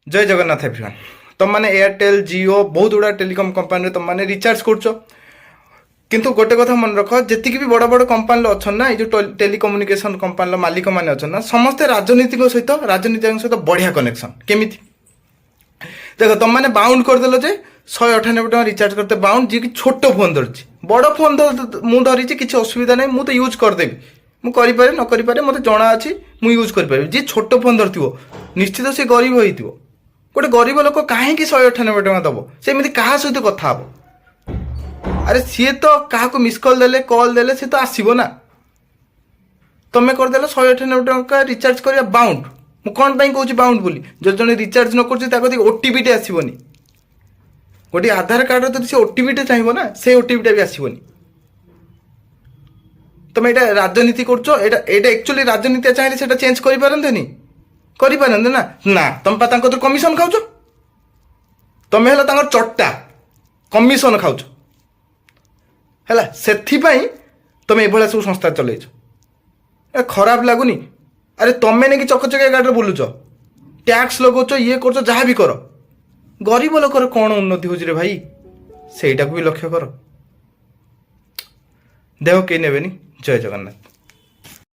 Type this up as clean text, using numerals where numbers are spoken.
जय जगन्नाथ एवरीवन। तुम मैंने एयरटेल जियो बहुत गुड़ा टेलीकम कंपानी तुम मैंने रिचार्ज कर किंतु गोटे कथा मन रख जी भी बड़ बड़ कंपानी अच्छा ना ये जो टेलीकम्युनिकेशन कंपानी मालिक मैंने अच्छा ना समस्ते राजनीतिक सहित सहित बढ़िया कनेक्शन केमी देख तुम मैंने बाउंड करदेल जे 198 टका रिचार्ज करते बाउंड जी कि छोट फोन धरची बड़ फोन मुझे किसी असुविधा नहीं मुझे यूज करदेवी मुझे न करें मत जना अच्छी मुझे यूज करें जी छोट फोन धरती निश्चित सी गरीब हो गोटे गरीब लोक कहीं 198 टका दब सेमती क्या सहित कथा हम अरे सी तो क्या मिस कल देले सी तो आसब ना तुम्हें करदेल 198 टका रिचार्ज करा बाउंड मु कौन कौन बाउंड बोली जो जन रिचार्ज न कर ओटीपी टे आसबनी गोटे आधार कार्ड तो सी ओटीपी टे चाहिए ना से ओटीपी भी आसबनी तुम ये राजनीति करचुअली राजनीति चाहिए से चेंज करें ना ना तुम तो कमिशन खाऊ तुम है चट्टा कमिशन खाऊ है से तुम ये सब संस्था चलैच खराब लगुनि अरे तुम्हें नहीं कि चकचकिया गाड़ी बुलूच टैक्स लगौच ये कर जहाँ भी कर गरीब लोकर कौन उन्नति हो रे भाई सेटा को भी लक्ष्य कर देह कई नेबेनी। जय जगन्नाथ।